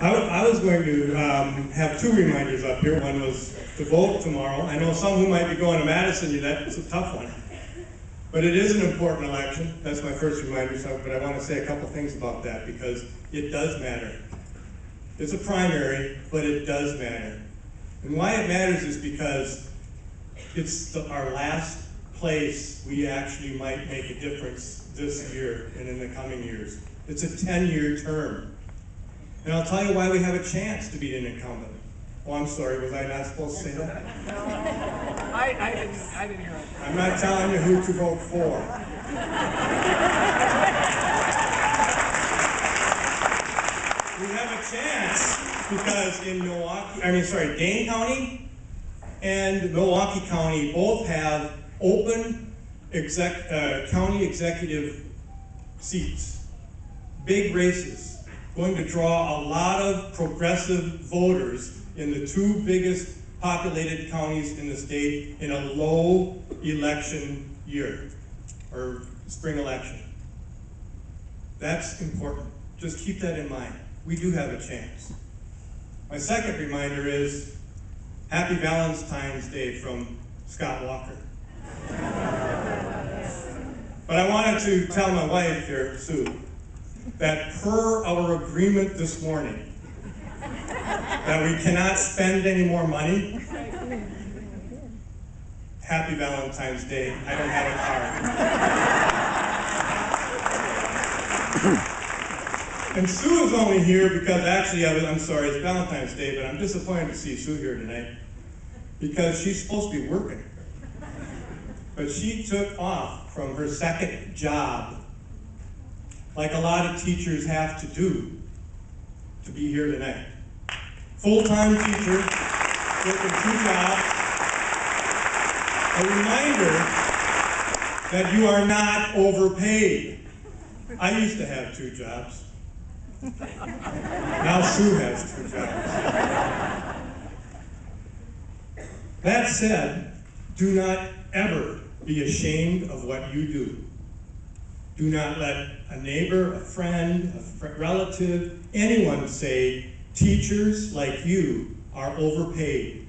I was going to have two reminders up here. One was to vote tomorrow. I know some who might be going to Madison, that's a tough one. But it is an important election. That's my first reminder, but I want to say a couple things about that because it does matter. It's a primary, but it does matter. And why it matters is because it's our last place we actually might make a difference this year and in the coming years. It's a 10-year term. And I'll tell you why we have a chance to be an incumbent. Oh, I'm sorry, was I not supposed to say that? No, I didn't hear it. I'm not telling you who to vote for. We have a chance because in Dane County and Milwaukee County both have open county executive seats, big races, going to draw a lot of progressive voters in the two biggest populated counties in the state in a low election year, or spring election. That's important. Just keep that in mind. We do have a chance. My second reminder is Happy Valentine's Day from Scott Walker. But I wanted to tell my wife here, Sue, that per our agreement this morning, that we cannot spend any more money. Happy Valentine's Day. I don't have a card. And Sue is only here because actually, I'm sorry, it's Valentine's Day, but I'm disappointed to see Sue here tonight because she's supposed to be working. But she took off from her second job, like a lot of teachers have to do, to be here tonight. Full-time teacher, working 2 jobs. A reminder that you are not overpaid. I used to have 2 jobs. Now Sue has 2 jobs. That said, do not ever be ashamed of what you do. Do not let a neighbor, a friend, a relative, anyone say, teachers like you are overpaid.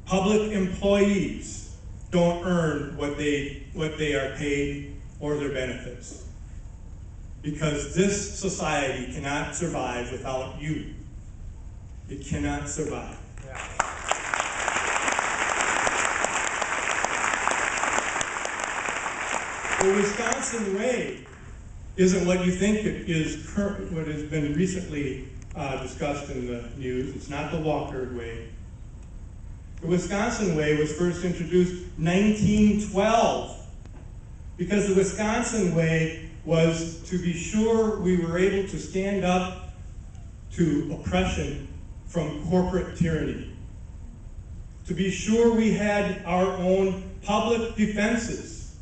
Public employees don't earn what they are paid or their benefits. Because this society cannot survive without you. It cannot survive. The Wisconsin way isn't what you think it is, what has been recently discussed in the news. It's not the Walker way. The Wisconsin way was first introduced 1912 because the Wisconsin way was to be sure we were able to stand up to oppression from corporate tyranny. To be sure we had our own public defenses,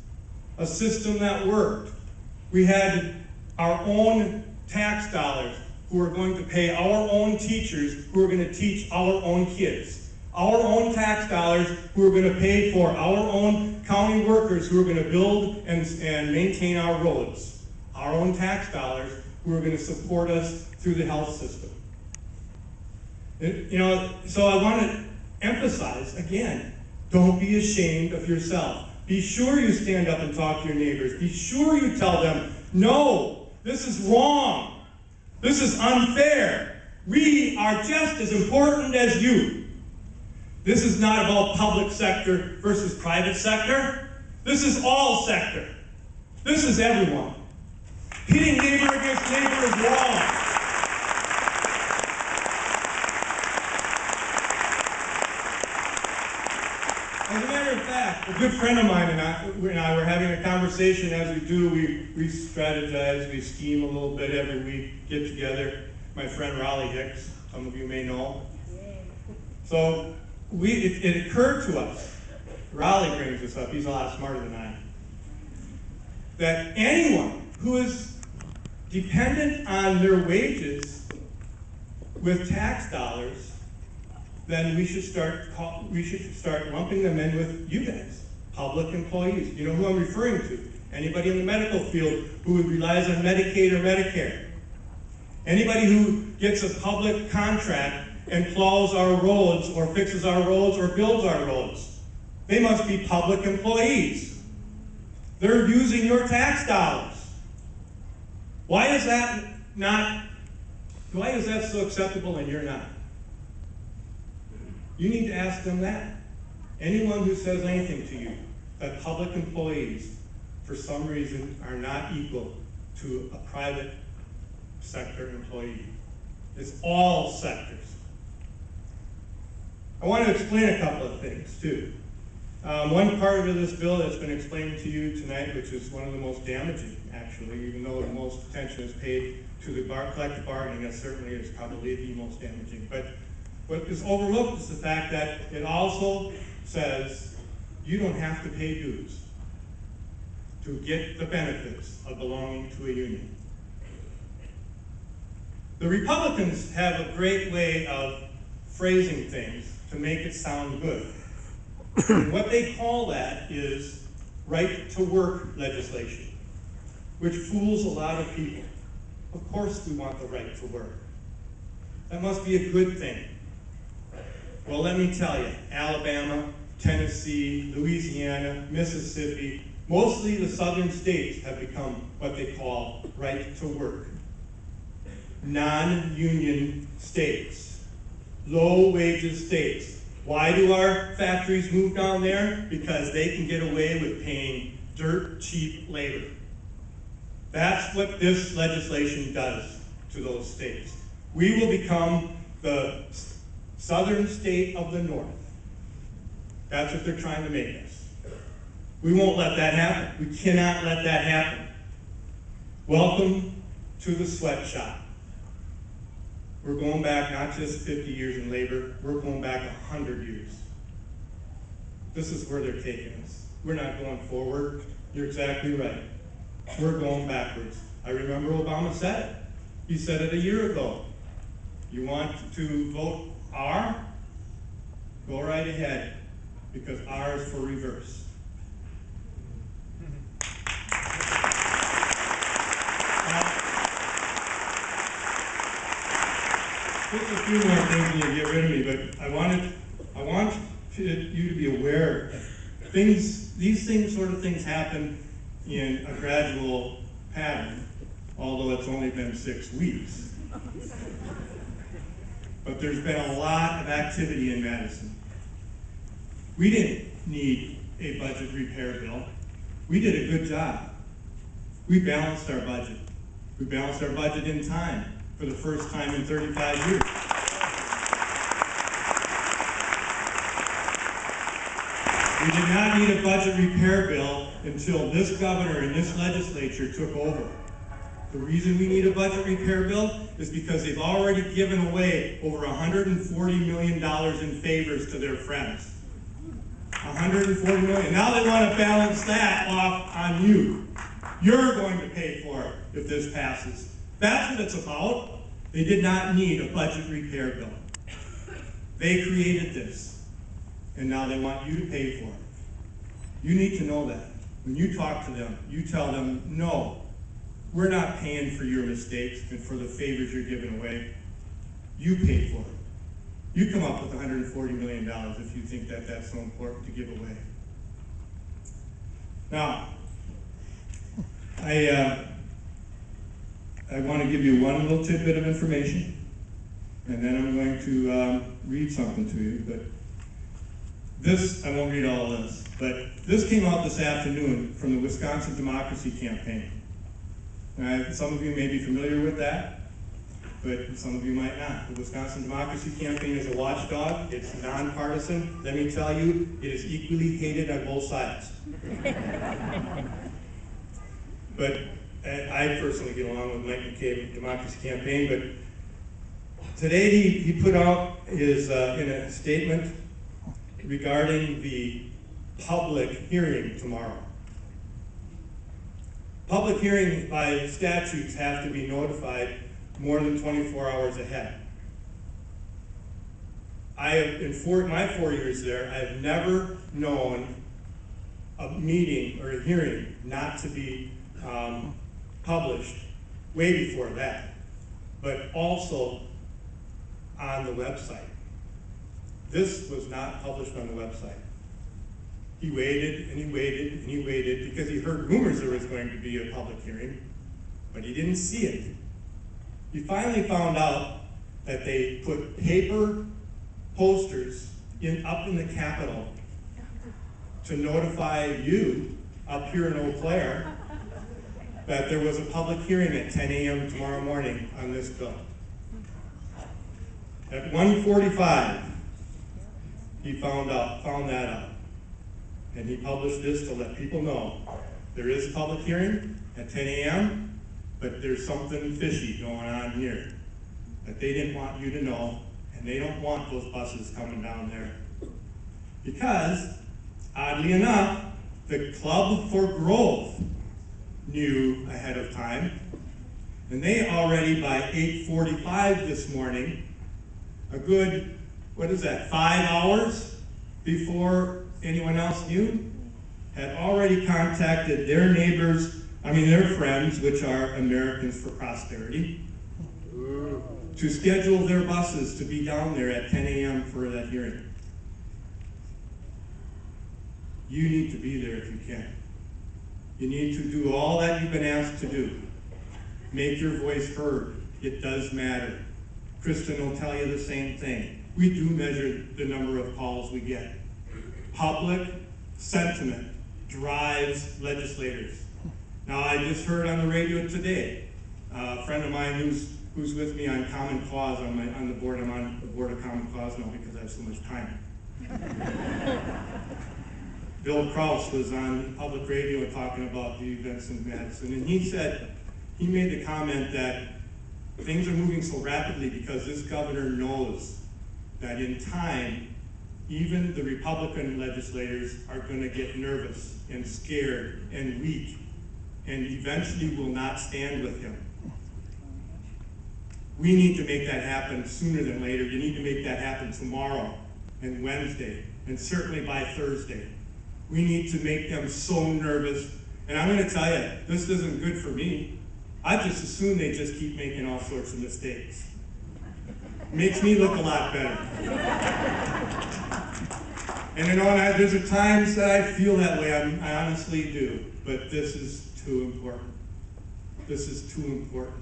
a system that worked. We had our own tax dollars who are going to pay our own teachers who are going to teach our own kids. Our own tax dollars who are going to pay for our own county workers who are going to build and maintain our roads. Our own tax dollars who are going to support us through the health system. So I want to emphasize, again, don't be ashamed of yourself. Be sure you stand up and talk to your neighbors. Be sure you tell them, no, this is wrong. This is unfair. We are just as important as you. This is not about public sector versus private sector. This is all sector. This is everyone. Pitting neighbor against neighbor is wrong. As a matter of fact, a good friend of mine and I were having a conversation. As we do, we strategize, we scheme a little bit every week, get together. My friend Raleigh Hicks, some of you may know. So it occurred to us, Raleigh brings this up, he's a lot smarter than I am, that anyone who is dependent on their wages with tax dollars, then we should start lumping them in with you guys, public employees. You know who I'm referring to? Anybody in the medical field who relies on Medicaid or Medicare. Anybody who gets a public contract and plows our roads or fixes our roads or builds our roads, they must be public employees. They're using your tax dollars. Why is that so acceptable and you're not? You need to ask them that. Anyone who says anything to you that public employees, for some reason, are not equal to a private sector employee. It's all sectors. I want to explain a couple of things, too. One part of this bill that's been explained to you tonight, which is one of the most damaging, actually, even though the most attention is paid to the collective bargaining, that certainly is probably the most damaging. But what is overlooked is the fact that it also says you don't have to pay dues to get the benefits of belonging to a union. The Republicans have a great way of phrasing things to make it sound good. And what they call that is right to work legislation, which fools a lot of people. Of course we want the right to work. That must be a good thing. Well, let me tell you, Alabama, Tennessee, Louisiana, Mississippi, mostly the southern states have become what they call right to work. Non-union states, low wages states. Why do our factories move down there? Because they can get away with paying dirt cheap labor. That's what this legislation does to those states. We will become the southern state of the north. That's what they're trying to make us. We won't let that happen. We cannot let that happen. Welcome to the sweatshop. We're going back not just 50 years in labor, we're going back 100 years. This is where they're taking us. We're not going forward. You're exactly right. We're going backwards. I remember Obama said it. He said it a year ago. You want to vote R? Go right ahead, because R is for reverse. Just a few more things and you get rid of me, but I want you to be aware of these sort of things happen in a gradual pattern, although it's only been 6 weeks. But there's been a lot of activity in Madison. We didn't need a budget repair bill. We did a good job. We balanced our budget. We balanced our budget in time for the first time in 35 years. We did not need a budget repair bill until this governor and this legislature took over. The reason we need a budget repair bill is because they've already given away over $140 million in favors to their friends. $140 million. Now they want to balance that off on you. You're going to pay for it if this passes. That's what it's about. They did not need a budget repair bill. They created this, and now they want you to pay for it. You need to know that. When you talk to them, you tell them, no, we're not paying for your mistakes and for the favors you're giving away. You pay for it. You come up with $140 million if you think that that's so important to give away. Now, I want to give you one little tidbit of information, and then I'm going to read something to you. But this, I won't read all of this, but this came out this afternoon from the Wisconsin Democracy Campaign. Some of you may be familiar with that, but some of you might not. The Wisconsin Democracy Campaign is a watchdog. It's nonpartisan. Let me tell you, it is equally hated on both sides. But I personally get along with Mike McCabe, Democracy Campaign, but today he put out his, in a statement regarding the public hearing tomorrow. Public hearing by statutes have to be notified more than 24 hours ahead. I have, in my 4 years there, I have never known a meeting or a hearing not to be published way before that. but also on the website. This was not published on the website. He waited and he waited and he waited because he heard rumors there was going to be a public hearing, but he didn't see it. He finally found out that they put paper posters up in the Capitol to notify you up here in Eau Claire that there was a public hearing at 10 a.m. tomorrow morning on this bill. At 1:45, he found that out. And he published this to let people know there is a public hearing at 10 a.m., but there's something fishy going on here that they didn't want you to know, and they don't want those buses coming down there. Because, oddly enough, the Club for Growth knew ahead of time, and they already by 8:45 this morning, a good, 5 hours before anyone else knew, had already contacted their neighbors, their friends, which are Americans for Prosperity, to schedule their buses to be down there at 10 a.m. for that hearing. You need to be there if you can. You need to do all that you've been asked to do. Make your voice heard. It does matter. Kristin will tell you the same thing. We do measure the number of calls we get. Public sentiment drives legislators. Now, I just heard on the radio today, a friend of mine who's with me on Common Cause on the board. I'm on the board of Common Cause now because I have so much time. Bill Kraus was on public radio talking about the events in Madison, and he made the comment that things are moving so rapidly because this governor knows that in time, even the Republican legislators are going to get nervous and scared and weak, and eventually will not stand with him. We need to make that happen sooner than later. You need to make that happen tomorrow and Wednesday, and certainly by Thursday. We need to make them so nervous. And I'm going to tell you, this isn't good for me. I just assume they just keep making all sorts of mistakes. Makes me look a lot better. And there's times that I feel that way, I honestly do. But this is too important. This is too important.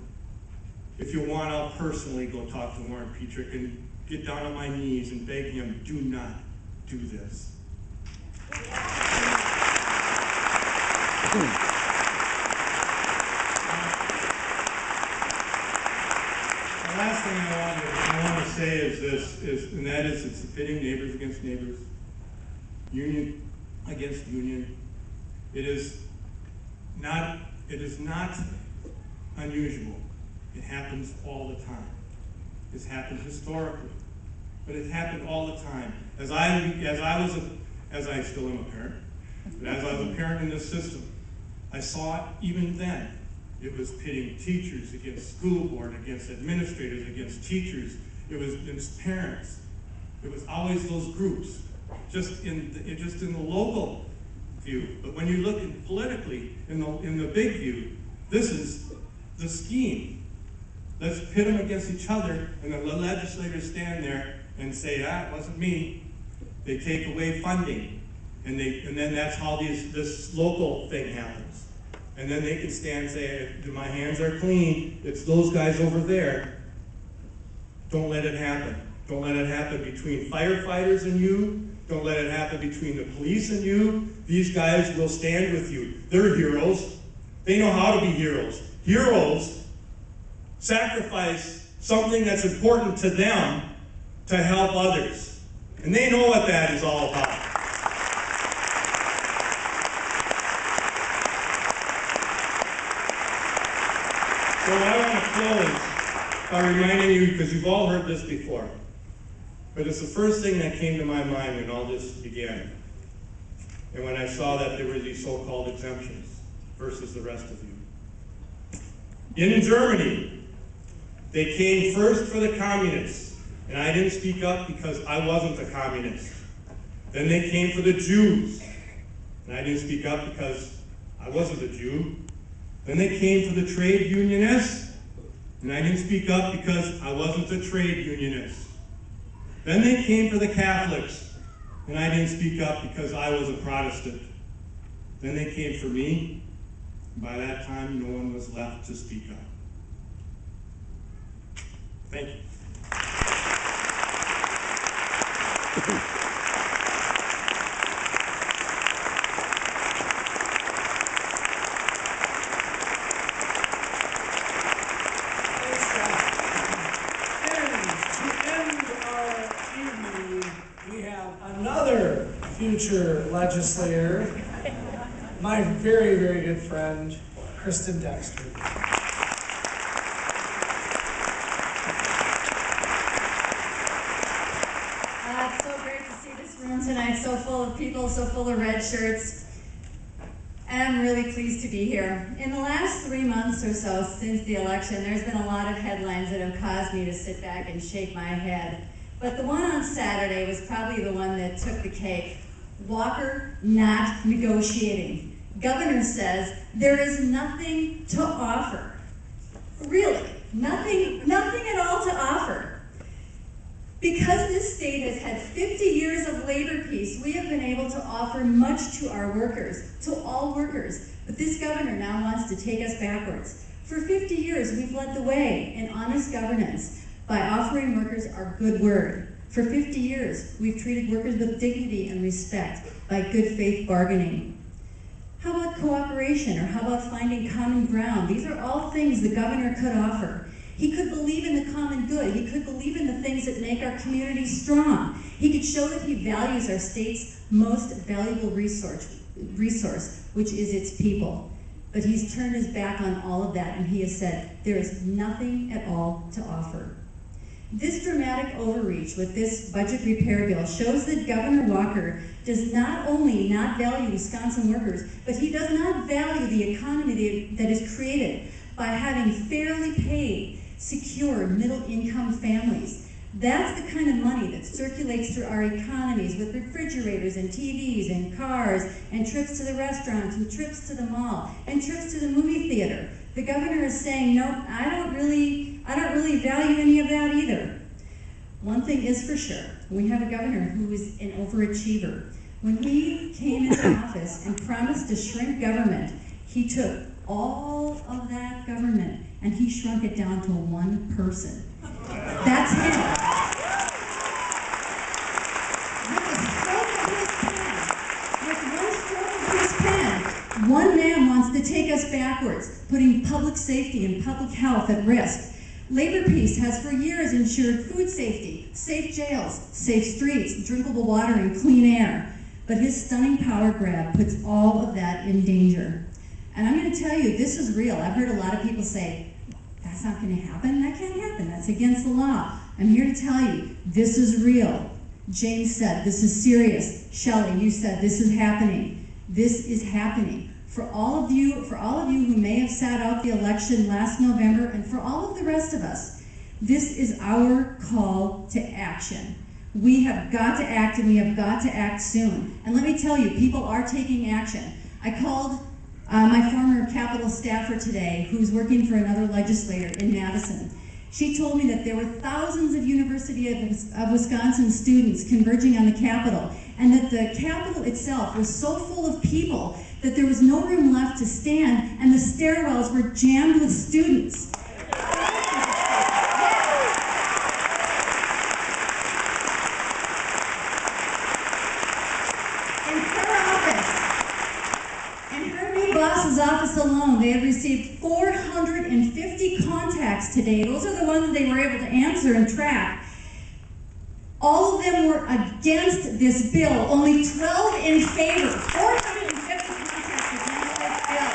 If you want, I'll personally go talk to Warren Petrick and get down on my knees and beg him, do not do this. The last thing I want to say is this, and that is it's pitting neighbors against neighbors, union against union. It is not unusual. It happens all the time. It's happened historically, but it happened all the time. As I still am a parent, but as I was a parent in this system, I saw it even then. It was pitting teachers against school board, against administrators, against teachers. It was against parents. It was always those groups, just in the local view. But when you look politically, in the big view, this is the scheme. Let's pit them against each other, and the legislators stand there and say, it wasn't me. They take away funding, and then that's how this local thing happens. And then they can stand and say, my hands are clean, it's those guys over there. Don't let it happen. Don't let it happen between firefighters and you. Don't let it happen between the police and you. These guys will stand with you. They're heroes. They know how to be heroes. Heroes sacrifice something that's important to them to help others. And they know what that is all about. So I want to close by reminding you, because you've all heard this before, but it's the first thing that came to my mind when all this began. And when I saw that there were these so-called exemptions versus the rest of you. In Germany, they came first for the communists. And I didn't speak up because I wasn't a communist. Then they came for the Jews. And I didn't speak up because I wasn't a Jew. Then they came for the trade unionists. and I didn't speak up because I wasn't a trade unionist. Then they came for the Catholics, and I didn't speak up because I was a Protestant. Then they came for me, and by that time no one was left to speak up. Thank you. Another future legislator, my very, very good friend, Kristin Dexter. It's so great to see this room tonight, so full of people, so full of red shirts. And I'm really pleased to be here. In the last 3 months or so since the election, there's been a lot of headlines that have caused me to sit back and shake my head. But the one on Saturday was probably the one that took the cake. Walker not negotiating. Governor says there is nothing to offer. Really, nothing at all to offer. Because this state has had 50 years of labor peace, we have been able to offer much to our workers, to all workers. But this governor now wants to take us backwards. For 50 years, we've led the way in honest governance by offering workers our good word. For 50 years, we've treated workers with dignity and respect by good faith bargaining. How about cooperation, or how about finding common ground? These are all things the governor could offer. He could believe in the common good. He could believe in the things that make our communities strong. He could show that he values our state's most valuable resource, which is its people. But he's turned his back on all of that, and he has said, there is nothing at all to offer. This dramatic overreach with this budget repair bill shows that Governor Walker does not only not value Wisconsin workers, but he does not value the economy that is created by having fairly paid, secure, middle-income families. That's the kind of money that circulates through our economies with refrigerators and TVs and cars and trips to the restaurants and trips to the mall and trips to the movie theater. The governor is saying, no, I don't really value any of that either. One thing is for sure, we have a governor who is an overachiever. When he came into office and promised to shrink government, he took all of that government and he shrunk it down to one person. That's him. With one stroke of his pen, one man wants to take us backwards, putting public safety and public health at risk. Labor Peace has for years ensured food safety, safe jails, safe streets, drinkable water, and clean air. But his stunning power grab puts all of that in danger. And I'm going to tell you, this is real. I've heard a lot of people say, that's not going to happen. That can't happen. That's against the law. I'm here to tell you, this is real. James said, this is serious. Shelley, you said, this is happening. This is happening. For all of you who may have sat out the election last November, and for all of the rest of us, this is our call to action. We have got to act, and we have got to act soon. And let me tell you, people are taking action. I called my former Capitol staffer today, who's working for another legislator in Madison. She told me that there were thousands of University of Wisconsin students converging on the Capitol, and that the Capitol itself was so full of people that there was no room left to stand, and the stairwells were jammed with students. Boss's office alone, they have received 450 contacts today. Those are the ones that they were able to answer and track. All of them were against this bill, only 12 in favor. 450 contacts against this bill.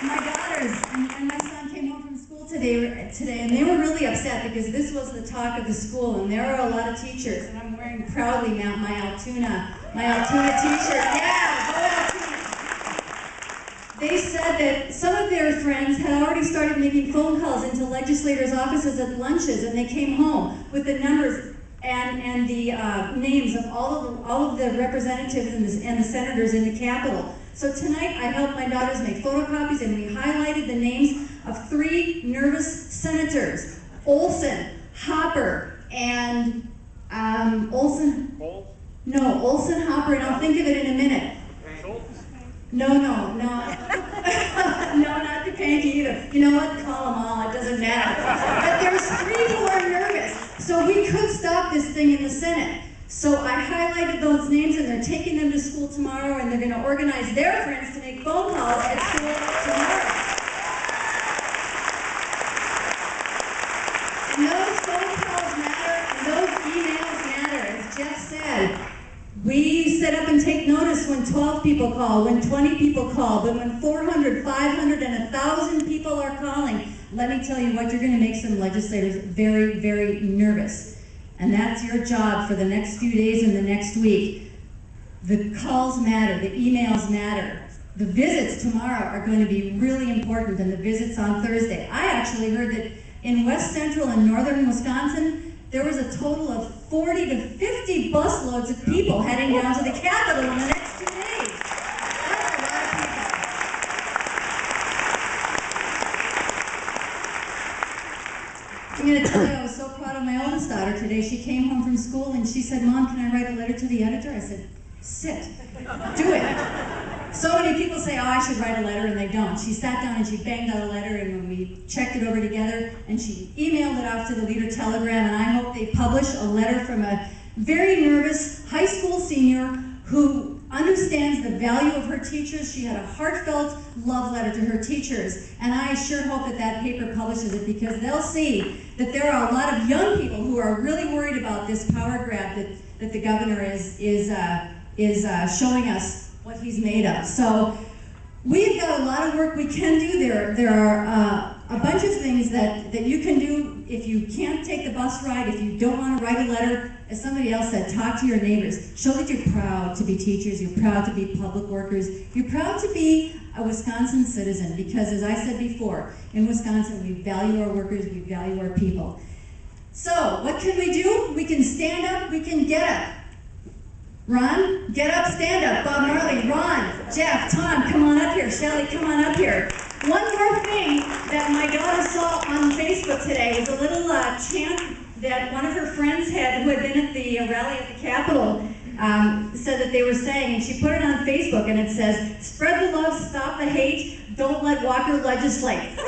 My daughters and my son came home from school today, and they were really upset because this was the talk of the school, and there are a lot of teachers, and I'm wearing proudly now my Altoona t-shirt. Yeah, go Altoona. They said that some of their friends had already started making phone calls into legislators' offices at lunches, and they came home with the numbers and the names of all of the representatives and the senators in the Capitol. So tonight, I helped my daughters make photocopies, and we highlighted the names of 3 nervous senators: Olson, Hopper, and Olson. No, Olson, Hopper, and I'll think of it in a minute. No, no, no. No, not the Panky either. You know what? Call them all. It doesn't matter. But there's 3 who are nervous. So we could stop this thing in the Senate. So I highlighted those names, and they're taking them to school tomorrow, and they're going to organize their friends to make phone calls at school tomorrow. And those phone calls matter, and those emails matter. As Jeff said, we sit up and take notice when 12 people call, when 20 people call, but when 400, 500, and 1,000 people are calling, let me tell you what, you're going to make some legislators very, very nervous. And that's your job for the next few days and the next week. The calls matter, the emails matter. The visits tomorrow are going to be really important, and the visits on Thursday. I actually heard that in West Central and Northern Wisconsin, there was a total of 40 to 50 busloads of people heading down to the Capitol in the next 2 days. That's a lot of people. I'm going to tell you, I was so proud of my oldest daughter today. She came home from school and she said, "Mom, can I write a letter to the editor?" I said, "Sit, do it." So many people say, "Oh, I should write a letter," and they don't. She sat down and she banged out a letter, and when we checked it over together, and she emailed it off to the Leader Telegram, and I hope they publish a letter from a very nervous high school senior who understands the value of her teachers. She had a heartfelt love letter to her teachers, and I sure hope that that paper publishes it, because they'll see that there are a lot of young people who are really worried about this power grab that the governor is showing us what he's made of. So we've got a lot of work we can do. There are a bunch of things that you can do if you can't take the bus ride, if you don't want to write a letter. As somebody else said, talk to your neighbors. Show that you're proud to be teachers, you're proud to be public workers, you're proud to be a Wisconsin citizen, because as I said before, in Wisconsin we value our workers, we value our people. So what can we do? We can stand up, we can get up. Ron, get up, stand up. Bob Marley, Ron, Jeff, Tom, come on up here. Shelley, come on up here. One more thing that my daughter saw on Facebook today is a little chant that one of her friends had, who had been at the rally at the Capitol, said that they were saying, and she put it on Facebook, and it says, "Spread the love, stop the hate, don't let Walker legislate." So